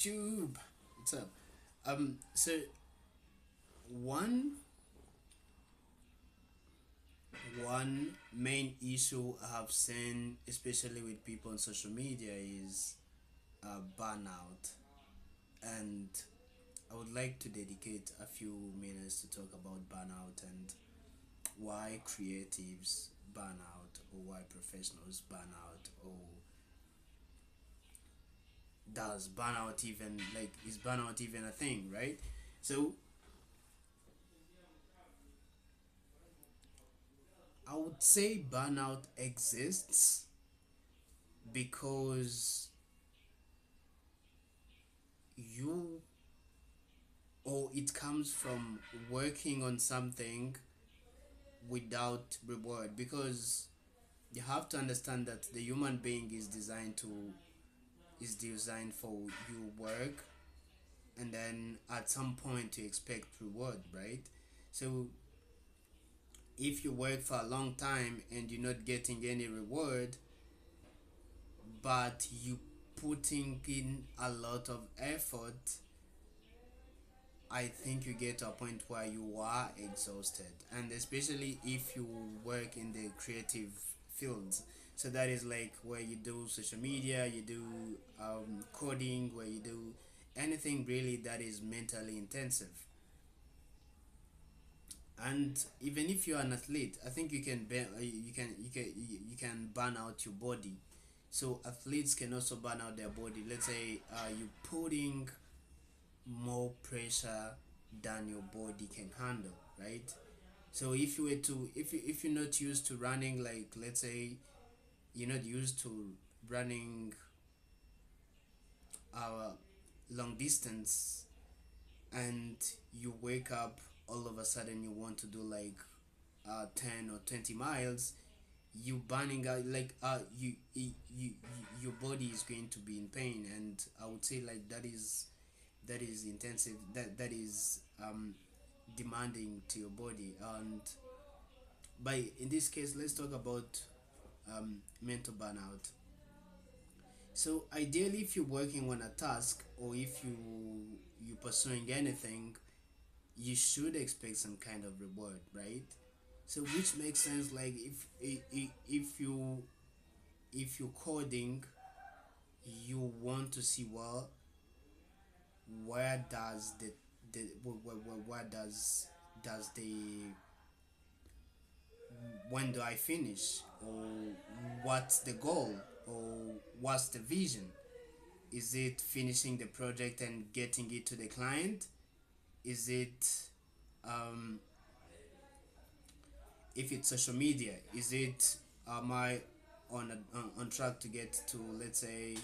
YouTube. What's up? So one one main issue I have seen, especially with people on social media, is burnout, and I would like to dedicate a few minutes to talk about burnout and why creatives burn out, or why professionals burn out, or does burnout even, like, is burnout even a thing, right? So I would say burnout exists because you, or it comes from working on something without reward, because you have to understand that the human being is designed for you work, and then at some point you expect reward, right? So if you work for a long time and you're not getting any reward, but you putting in a lot of effort, I think you get to a point where you are exhausted, and especially if you work in the creative fields. So that is like where you do social media, you do coding, where you do anything really that is mentally intensive. And even if you're an athlete, I think you can burn out your body. So athletes can also burn out their body. Let's say you putting more pressure than your body can handle, right? So if you were to, if you're not used to running, like, let's say you're not used to running uh long distance, and you wake up all of a sudden you want to do like 10 or 20 miles, you burning out, like your body is going to be in pain, and I would say like that is intensive, that is demanding to your body. And by in this case, let's talk about mental burnout. So ideally, if you're working on a task, or if you're pursuing anything, you should expect some kind of reward, right? So which makes sense, like if you're coding, you want to see, well, where does the where does the when do I finish, or what's the goal, or what's the vision? Is it finishing the project and getting it to the client? Is it um, if it's social media, is it, am I on track to get to, let's say,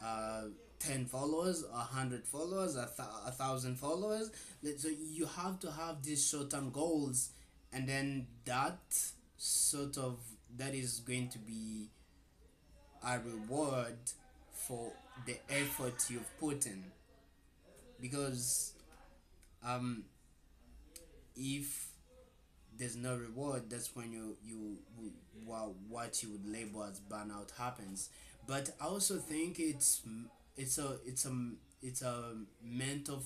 uh, 10 followers, 100 followers, 1,000 followers? So you have to have these short-term goals, and then sort of that is going to be a reward for the effort you've put in. Because um, if there's no reward, that's when what you would label as burnout happens. But I also think it's a mental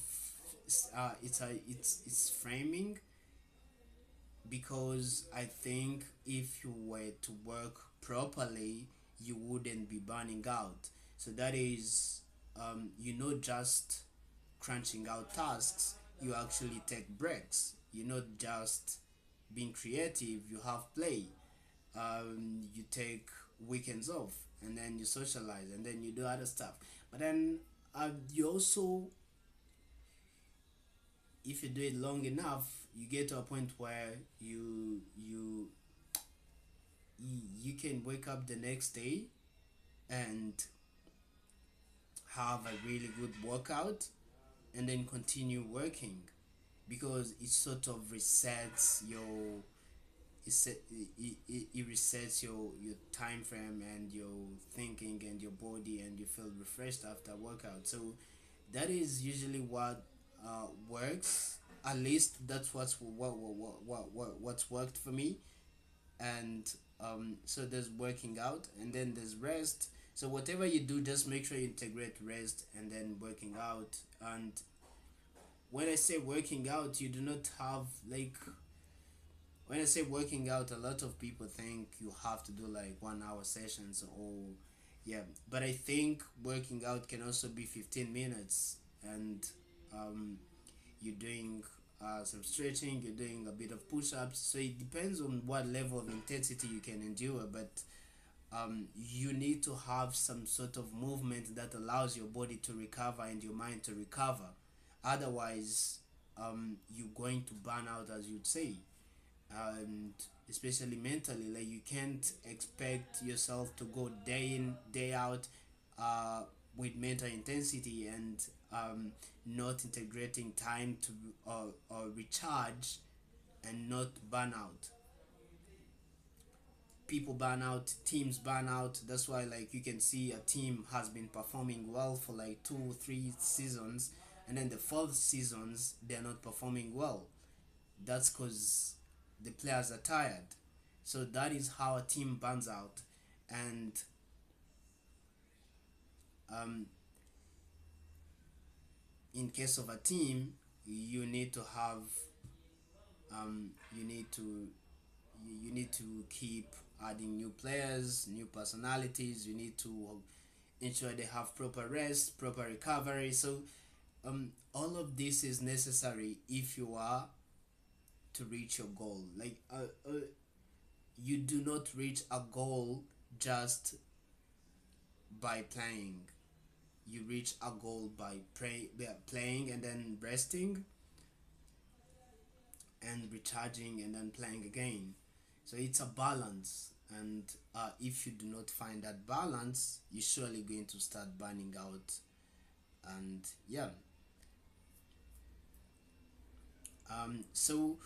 it's framing, because I think if you were to work properly, you wouldn't be burning out. So that is, you're not just crunching out tasks, you actually take breaks. You're not just being creative, you have play. You take weekends off, and then you socialize, and then you do other stuff. But then you also, if you do it long enough, you get to a point where you can wake up the next day and have a really good workout, and then continue working, because it sort of resets your it resets your time frame and your thinking and your body, and you feel refreshed after workout. So that is usually what works. At least that's what's worked for me. And so there's working out, and then there's rest, So whatever you do, just make sure you integrate rest and then working out. And when I say working out, you do not have like, when I say working out, a lot of people think you have to do like 1 hour sessions or yeah, but I think working out can also be 15 minutes, and um, you're doing some stretching, you're doing a bit of push-ups. So it depends on what level of intensity you can endure, but you need to have some sort of movement that allows your body to recover and your mind to recover. Otherwise, you're going to burn out, as you'd say, and especially mentally. Like you can't expect yourself to go day in day out uh, with mental intensity and not integrating time to recharge and not burn out. People burn out, teams burn out. That's why like you can see a team has been performing well for like 2 3 seasons, and then the fourth seasons they're not performing well. That's because the players are tired. So that is how a team burns out. And um, in case of a team, you need to have you need to you need to keep adding new players, new personalities. You need to ensure they have proper rest, proper recovery. So all of this is necessary if you are to reach your goal. Like you do not reach a goal just by playing. You reach a goal by playing and then resting and recharging and then playing again. So it's a balance, and if you do not find that balance, you're surely going to start burning out. And yeah, so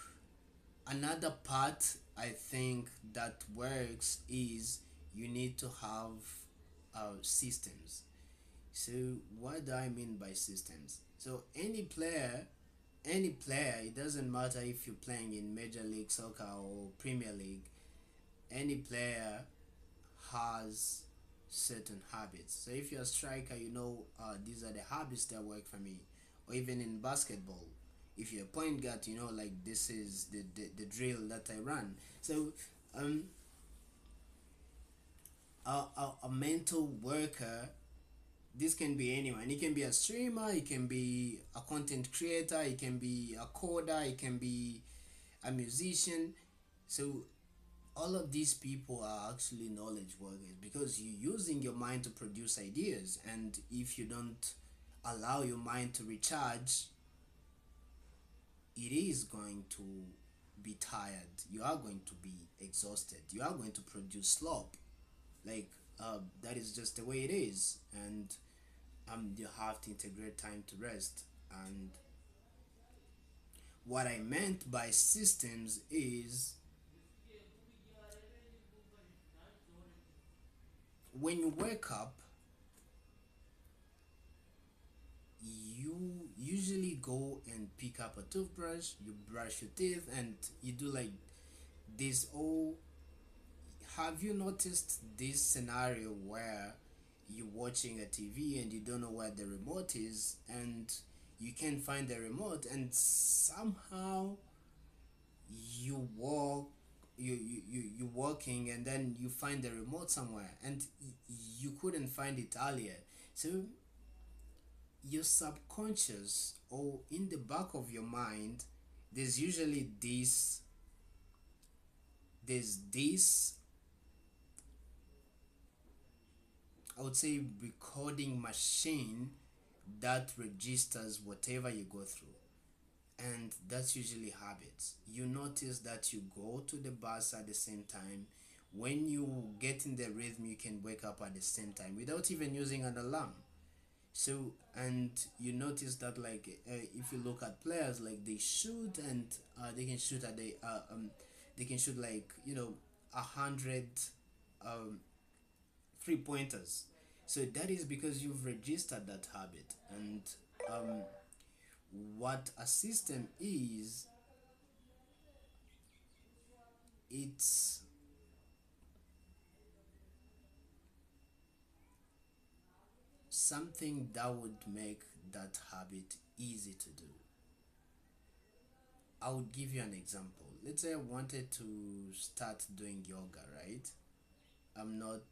another part I think that works is you need to have systems. So what do I mean by systems? So any player, it doesn't matter if you're playing in Major League Soccer or Premier League, any player has certain habits. So if you're a striker, you know these are the habits that work for me. Or even in basketball, if you're a point guard, you know like this is the drill that I run. So um, a mental worker, this can be anyone. It can be a streamer, it can be a content creator, it can be a coder, it can be a musician. So all of these people are actually knowledge workers because you're using your mind to produce ideas, and if you don't allow your mind to recharge, it is going to be tired. You are going to be exhausted. You are going to produce slop. Like that is just the way it is, and you have to integrate time to rest. And what I meant by systems is when you wake up, you usually go and pick up a toothbrush, you brush your teeth, and you do like this. Oh, have you noticed this scenario where you're watching a TV and you don't know where the remote is, and you can't find the remote, and somehow you walk you walking and then you find the remote somewhere, and you couldn't find it earlier. So your subconscious, or in the back of your mind, there's usually this I would say recording machine that registers whatever you go through, and that's usually habits. You notice that you go to the bus at the same time. When you get in the rhythm, you can wake up at the same time without even using an alarm. So, and you notice that like if you look at players, like they shoot, and they can shoot at they can shoot like 100 um 3 pointers. So that is because you've registered that habit. And um what a system is, it's something that would make that habit easy to do. I would give you an example. Let's say I wanted to start doing yoga, right? I'm not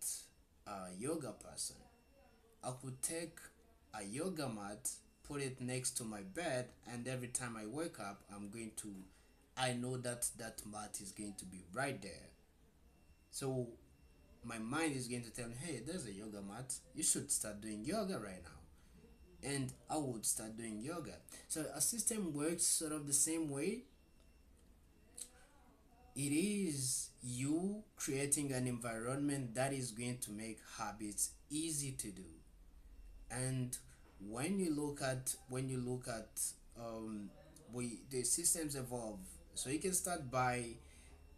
a yoga person. I could take a yoga mat, put it next to my bed, and every time I wake up, I know that that mat is going to be right there. So my mind is going to tell me, hey, there's a yoga mat. You should start doing yoga right now. And I would start doing yoga. So a system works sort of the same way. It is you creating an environment that is going to make habits easy to do. And when you look at we the systems evolve. So you can start by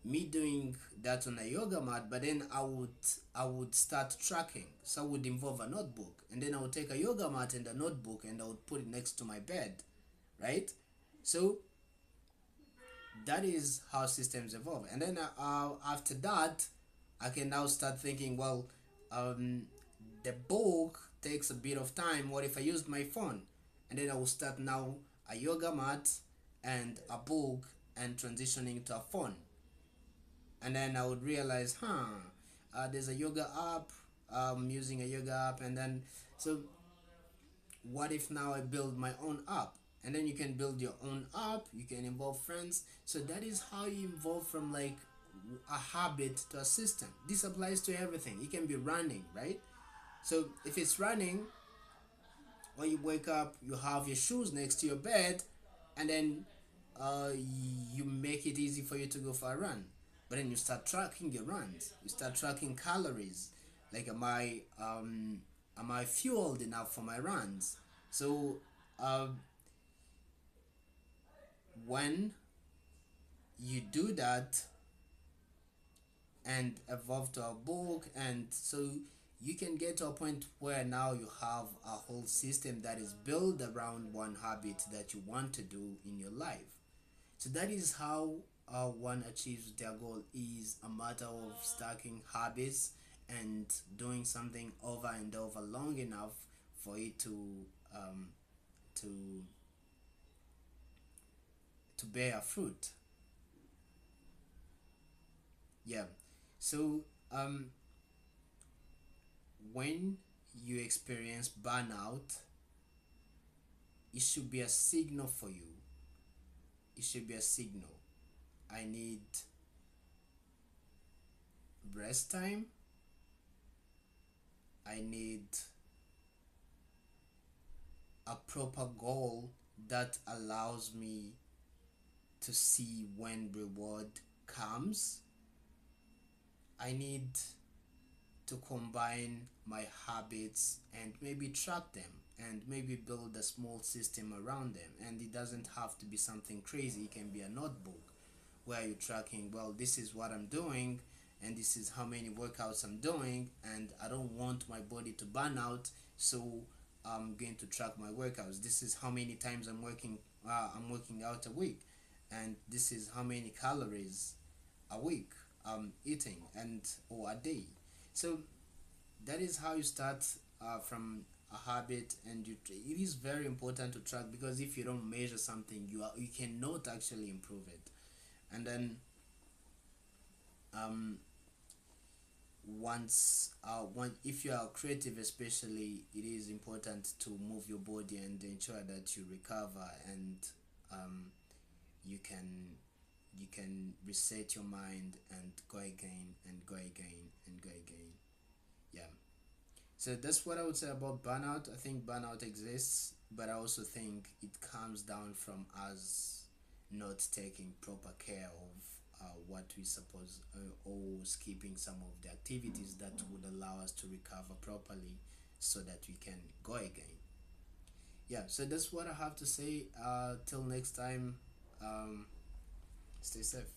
me doing that on a yoga mat, but then I would start tracking. So I would involve a notebook, and then I would take a yoga mat and a notebook, and I would put it next to my bed, right? So that is how systems evolve. And then after that, I can now start thinking, well, um, the book takes a bit of time. What if I used my phone? And then I will start now a yoga mat and a book and transitioning to a phone. And then I would realize, there's a yoga app. I'm using a yoga app, and then so what if now I build my own app? And then you can build your own app, you can involve friends. So that is how you evolve from like a habit to a system. This applies to everything. It can be running, right? So if it's running, when you wake up, you have your shoes next to your bed, and then uh, you make it easy for you to go for a run. But then you start tracking your runs. You start tracking calories. Like, am I fueled enough for my runs? So uh, when you do that and evolve to a book, and so you can get to a point where now you have a whole system that is built around one habit that you want to do in your life. So that is how one achieves their goal, is a matter of stacking habits and doing something over and over long enough for it um, to to bear fruit. Yeah. So when you experience burnout, it should be a signal for you. It should be a signal. I need rest time. I need a proper goal that allows me to see when reward comes. I need to combine my habits and maybe track them and maybe build a small system around them. And it doesn't have to be something crazy. It can be a notebook where you're tracking, well, this is what I'm doing, and this is how many workouts I'm doing, and I don't want my body to burn out, so I'm going to track my workouts. This is how many times I'm working out a week, and this is how many calories a week I'm eating, and or a day. So that is how you start from a habit. And it is very important to track, because if you don't measure something, you cannot actually improve it. And then um if you are creative, especially, it is important to move your body and ensure that you recover, and um you can reset your mind and go again and go again and go again. Yeah. So that's what I would say about burnout. I think burnout exists, but I also think it comes down from us not taking proper care of what we suppose, or skipping some of the activities that would allow us to recover properly so that we can go again. Yeah, so that's what I have to say. Till next time, stay safe.